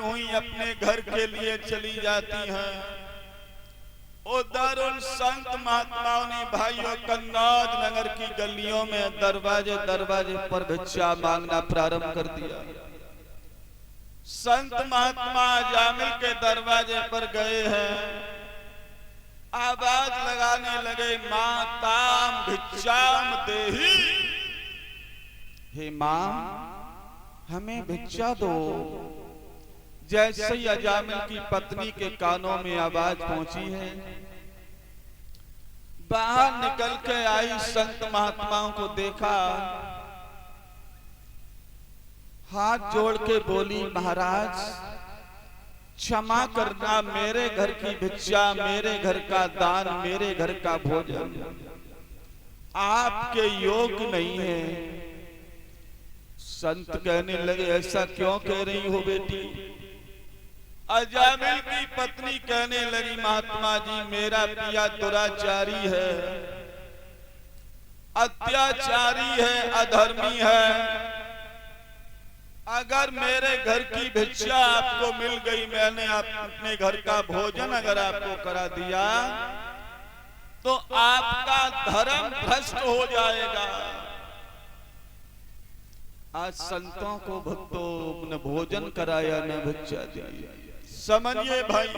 हुई अपने घर के लिए चली जाती हैं। उधर उन संत महात्माओं ने भाइयों कन्नौज नगर की गलियों में दरवाजे दरवाजे पर भिक्षा मांगना प्रारंभ कर दिया। संत महात्मा जामिल के दरवाजे पर गए हैं, आवाज लगाने लगे, माताम भिक्षाम देही, हे मां हमें भिक्षा दो। जैसे ही अजामिल की पत्नी के कानों में आवाज पहुंची है, बाहर निकल के आई, संत महात्माओं को देखा, हाथ जोड़ के बोली, महाराज क्षमा करना, मेरे घर की भिक्षा, मेरे घर का दान, मेरे घर का भोजन आपके योग्य नहीं है। संत कहने लगे, ऐसा क्यों कह रही हो बेटी? अजामिल की पत्नी कहने लगी, महात्मा जी मेरा पिया दुराचारी है, अत्याचारी है, अधर्मी है। अगर मेरे घर की भिक्षा आपको मिल गई, मैंने अपने घर का भोजन अगर आपको करा दिया, तो आपका धर्म भ्रष्ट हो जाएगा। आज संतों को भक्तों न भोजन कराया न भिक्षा दी। समझिए भाई,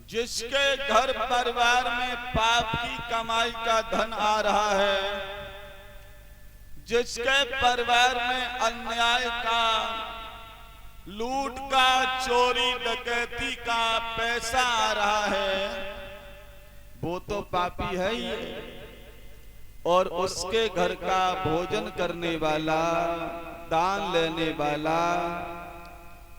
जिसके घर परिवार में पाप की कमाई का धन आ रहा है, जिसके परिवार में अन्याय का, लूट का, चोरी डकैती का पैसा आ रहा है, वो तो पापी है ही। और उसके घर का भोजन करने वाला, दान लेने वाला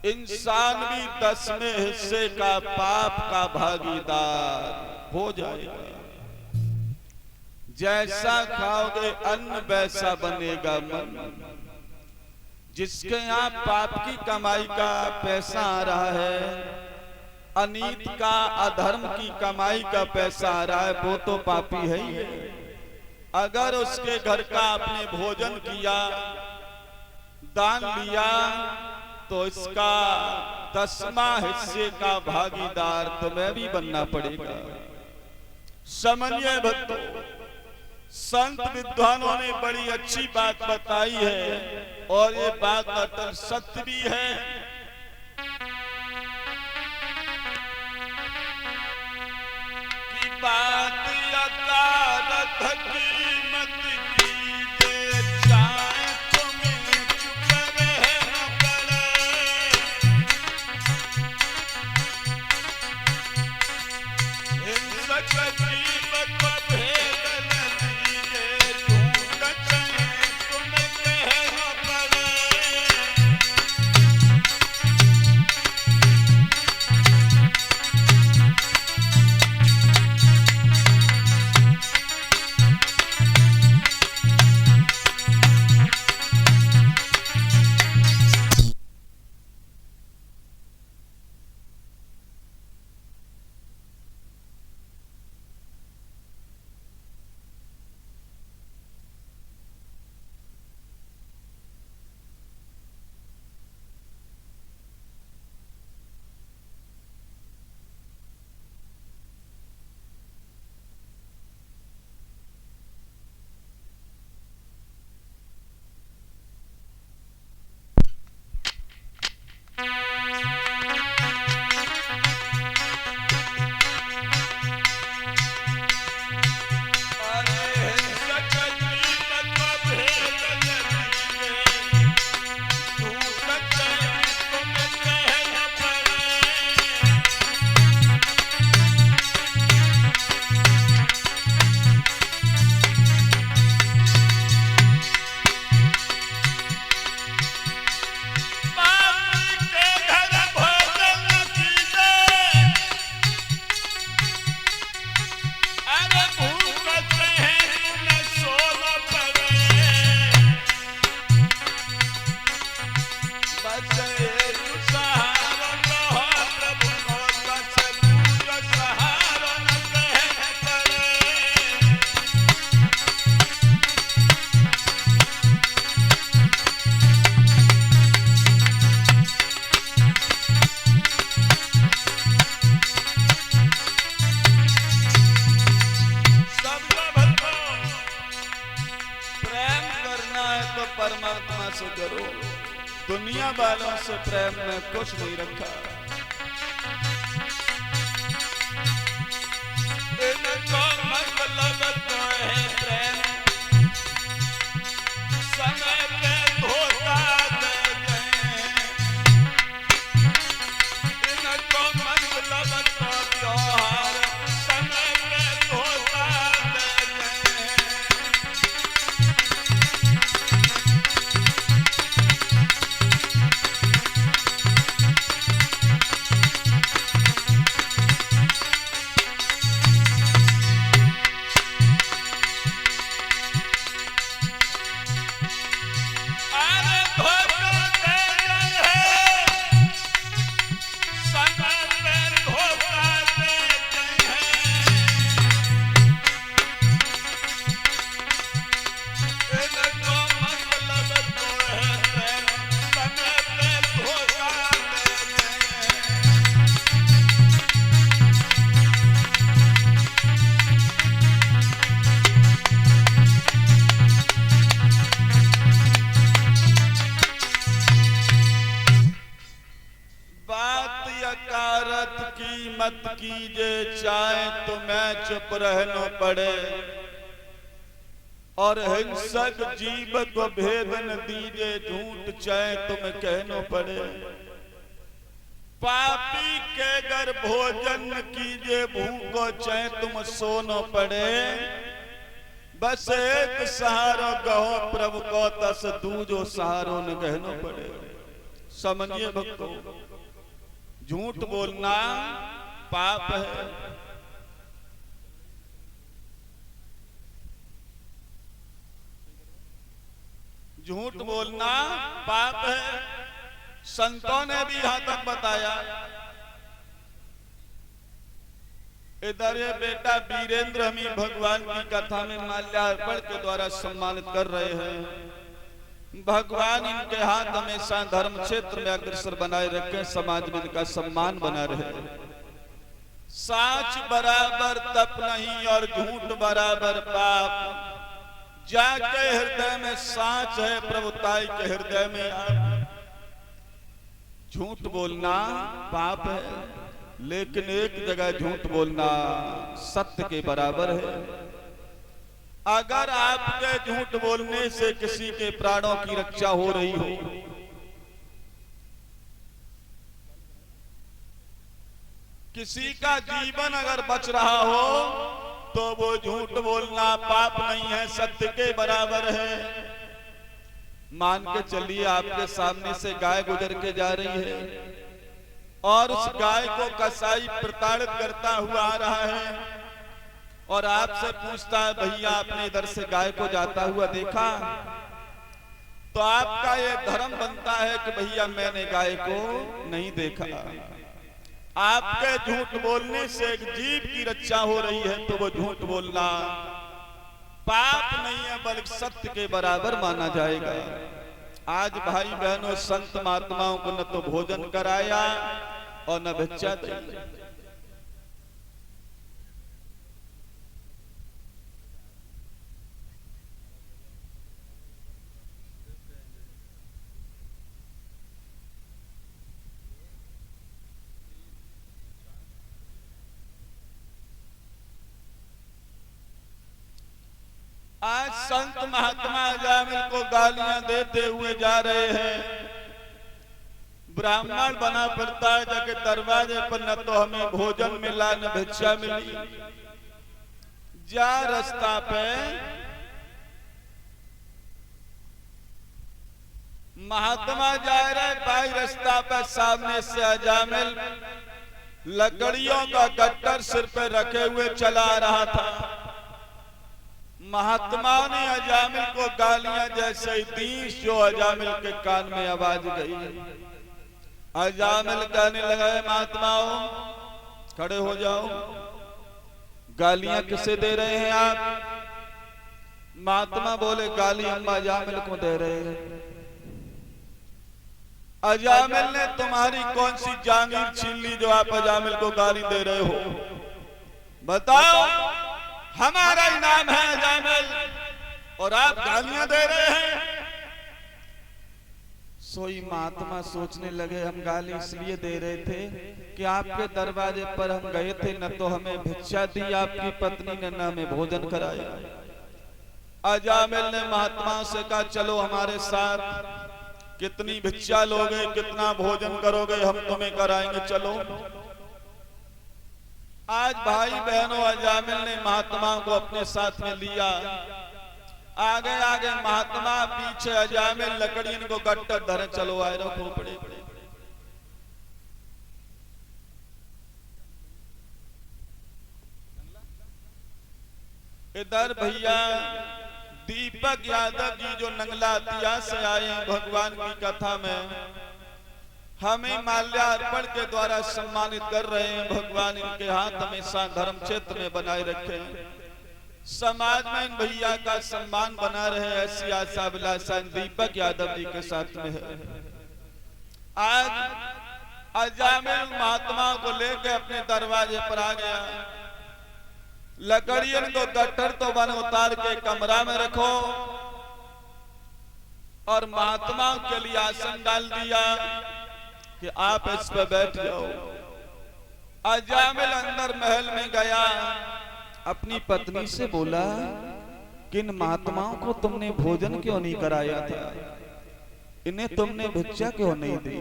इंसान भी 10वें हिस्से का पाप का भागीदार हो जाएगा। जैसा खाओगे अन्न वैसा बनेगा मन। जिसके यहाँ पाप की कमाई का पैसा आ रहा है, अनीत का, अधर्म की कमाई का पैसा आ रहा है, वो तो पापी है ही है। अगर उसके घर का आपने भोजन किया, दान लिया, तो इसका 10वां हिस्से का भागीदार तुम्हें भी बनना पड़ेगा। समझिए भक्तों, संत विद्वानों ने बड़ी अच्छी बात बताई है और ये बात अटल सत्य भी है। कि बात अकारत कीमत कीजिए, चाहे तुम्हें चुप रहना पड़े। हिंसक कीमत को भेद न दीजिए, झूठ चाहे तुम्हें कहना पड़े। से करो, दुनिया वालों से प्रेम में कुछ नहीं रखा। इनको मतलब तो है प्रेम, समय पे धोखा दे गए। इनको मतलब तो त्योहार, समय पे धोखा दे गए। मत कीजे चाहे तुम्हें चुप रहना पड़े, और हिंसक जीव को भेद न दीजे झूठ चाहे तुम्हें कहना पड़े। पापी के घर भोजन कीजे भूखो चाहे तुम सोना पड़े। बस एक सहारो गहो प्रभु को तस दूजो सहारो न कहना पड़े। समझिए भक्तों, झूठ बोलना पाप है। झूठ बोलना पाप है। संतों ने भी यहां तक बताया। इधर ये बेटा वीरेंद्र हमें भगवान की कथा में माल्यार्पण के द्वारा सम्मानित कर रहे हैं। भगवान इनके हाथ हमेशा धर्म क्षेत्र में अग्रसर बनाए रखे, समाज में इनका सम्मान बना रहे। साच बराबर तप नहीं और झूठ बराबर पाप। जाके हृदय में साच है प्रभुताई के हृदय में आप। झूठ बोलना पाप है, लेकिन एक जगह झूठ बोलना सत्य के बराबर है। अगर आपके झूठ बोलने से किसी के प्राणों की रक्षा हो रही हो, किसी का जीवन अगर बच रहा हो, तो वो झूठ बोलना पाप नहीं है, सत्य के बराबर है। मान के चलिए आपके सामने से गाय गुजर के जा रही है और उस गाय को कसाई प्रताड़ित करता हुआ आ रहा है और आपसे पूछता है, भैया आपने इधर से गाय को जाता हुआ देखा? तो आपका ये धर्म बनता है कि भैया मैंने गाय को नहीं देखा। आपके झूठ बोलने से एक जीव की रक्षा हो रही है, तो वो झूठ बोलना पाप नहीं है बल्कि सत्य के बराबर माना जाएगा। आज भाई बहनों, संत महात्माओं को न तो भोजन कराया और न भिक्षा दी। आज संत महात्मा अजामिल को गालियां देते हुए जा रहे हैं। ब्राह्मण बना फिरता है जाके दरवाजे पर, न तो हमें भोजन मिला न भिक्षा मिली। जा रास्ता पे महात्मा जा रहे, भाई रास्ता पे सामने से अजामिल लकड़ियों का गट्टर सिर पे रखे हुए चला रहा था। महात्मा ने अजामिल को गालियां जैसे ही दी, जो अजामिल के कान में आवाज गई। अजामिल कहने लगा, महात्माओं खड़े हो जाओ, गालियां किसे दे रहे हैं आप? महात्मा बोले, गाली हम अजामिल को दे रहे हैं। अजामिल ने तुम्हारी कौन सी जागीर छीन ली जो आप अजामिल को गाली दे रहे हो? बताओ, हमारा इनाम है अजामिल और आप गालियां दे रहे हैं। सोई महात्मा सोचने लगे, हम गाली इसलिए दे रहे थे कि आपके दरवाजे पर हम गए थे, न तो हमें भिक्षा दी आपकी पत्नी ने, न हमें भोजन कराया। अजामिल ने महात्मा से कहा, चलो हमारे साथ, कितनी भिक्षा लोगे, कितना भोजन करोगे, हम तुम्हें कराएंगे, चलो। आज भाई बहनों, अजामिल ने महात्मा को अपने साथ में लिया। आगे आगे महात्मा, पीछे अजामिल, लकड़ी इनको गट्टर धरे, चलो आए रहो खोपड़ी। इधर भैया दीपक यादव जी जो नंगलातिया से आए हैं भगवान की कथा में, हमें माल्यार्पण के द्वारा सम्मानित कर रहे हैं। भगवान इनके हाथ हमेशा धर्म क्षेत्र में बनाए रखे, समाज में इन भैया का सम्मान बना रहे, ऐसी आशा अभिलाषा दीपक यादव जी के साथ में है। आज अजामिल महात्मा को लेकर अपने दरवाजे पर आ गया। लकड़ियन को गट्टर तो बन उतार के कमरा में रखो और महात्मा के लिए आसन डाल दिया कि आप इस पर बैठ जाओ। अजामिल अंदर महल में गया, अपनी पत्नी से बोला, किन महात्माओं को तुमने भोजन क्यों नहीं कराया था, इन्हें तुमने भिक्षा क्यों नहीं दी।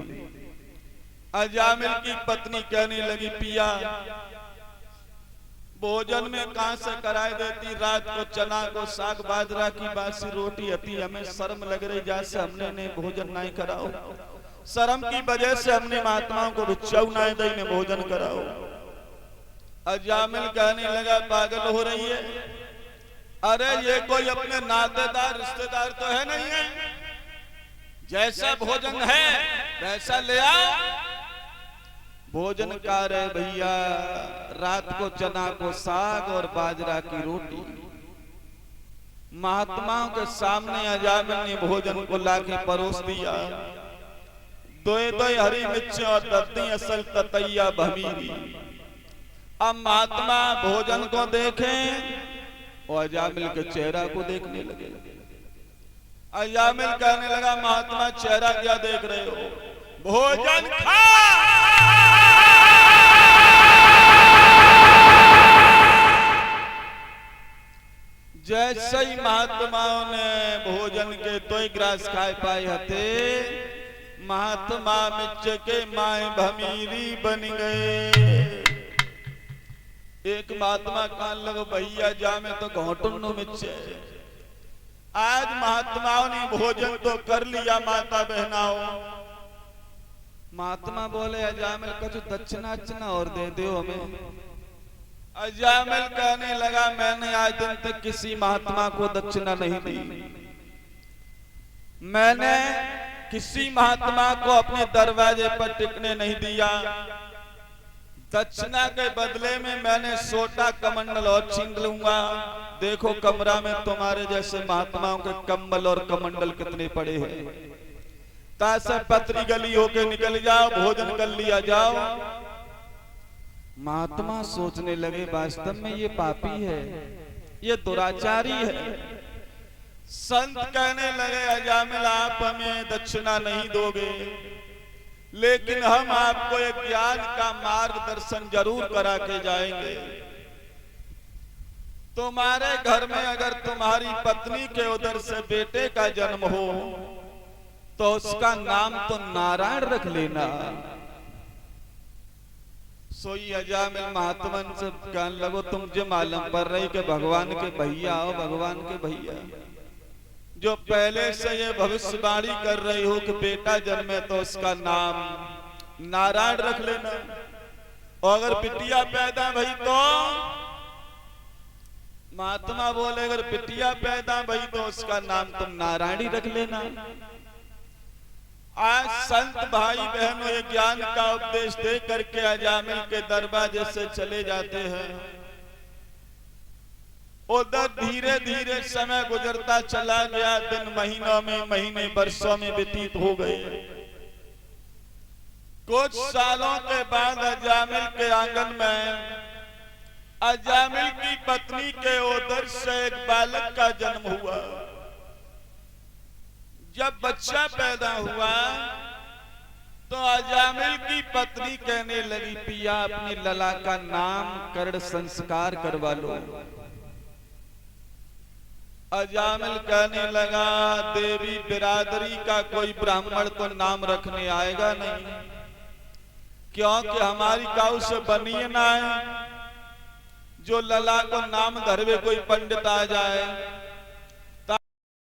अजामिल की पत्नी कहने लगी, पिया भोजन में कहां से कराए देती, रात को चना को साग बाजरा की बासी रोटी अति, हमें शर्म लग रही जैसे हमने ने भोजन नहीं कराओ, शर्म की वजह से हमने महात्माओं को भिक्षा नहीं दी, ने भोजन कराओ। अजामिल कहने लगा, पागल हो रही है, अरे ये कोई अपने नातेदार रिश्तेदार तो है नहीं है, जैसा भोजन है वैसा ले आओ। भोजन का रहे भैया, रात को चना को साग और बाजरा की रोटी। महात्माओं के सामने अजामिल ने भोजन को लाके परोस दिया। दोए दोए हरी मिर्च और दद्दी असल ततैया भमीरी। अब महात्मा भोजन को देखें और अजामिल के चेहरा को देखने लगे। अजामिल कहने लगा, महात्मा चेहरा क्या देख रहे हो, भोजन खा। जैसे ही महात्माओं ने भोजन के तो ग्रास खाए पाए हते, महात्मा मिर्च के माए भमीरी बन गए। एक महात्मा कान लगा, भैया जा में तो घोटन मिर्च। आज महात्माओं ने भोजन तो कर लिया माता बहनाओं। महात्मा बोले, अजामिल कुछ दक्षिणा और दे दो हमें। अजामिल कहने लगा, मैंने आज दिन तक किसी महात्मा को दक्षिणा नहीं दी, मैंने किसी महात्मा को अपने दरवाजे पर टिकने नहीं दिया। दक्षिणा के बदले में मैंने सोटा कमंडल और छीन लूंगा। देखो कमरा में तुम्हारे जैसे महात्माओं के कम्बल और कमंडल कितने पड़े हैं, तासे पत्री गली होके निकल जाओ, भोजन कर लिया जाओ। महात्मा सोचने लगे, वास्तव में ये पापी है, ये दुराचारी है। संत कहने लगे, अजामिल आप हमें दक्षिणा नहीं दोगे, लेकिन हम आपको एक ज्ञान का मार्गदर्शन जरूर करा के जाएंगे। तुम्हारे घर में अगर तुम्हारी पत्नी के उधर से बेटे का जन्म हो तो उसका नाम तो नारायण रख लेना। सोई अजामिल महात्मन से कहने लगो, तुम जो मालूम पर रही कि भगवान के भैया हो, भगवान के भैया जो पहले से ये भविष्यवाणी कर रही हो कि बेटा जन्मे तो उसका नाम नारायण रख लेना, और अगर बिटिया पैदा भई तो महात्मा बोले, अगर बिटिया पैदा भई तो उसका नाम तुम नारायणी रख लेना। आज संत भाई बहनों ये ज्ञान का उपदेश दे करके अजामिल के दरवाजे से चले जाते हैं। उधर धीरे धीरे समय गुजरता चला गया, दिन महीनों में, महीने वर्षों में व्यतीत हो गए। कुछ सालों के बाद अजामिल के आंगन में अजामिल की पत्नी के उदर से एक बालक का जन्म हुआ। जब बच्चा पैदा हुआ तो अजामिल की पत्नी कहने लगी, पिया अपनी लला का नामकरण संस्कार करवा लो। अजामिल कहने लगा, देवी बिरादरी का कोई ब्राह्मण तो नाम रखने आएगा नहीं, क्योंकि हमारी काऊ से बनिए ना है जो लला को नाम धरवे कोई पंडित आ जाए।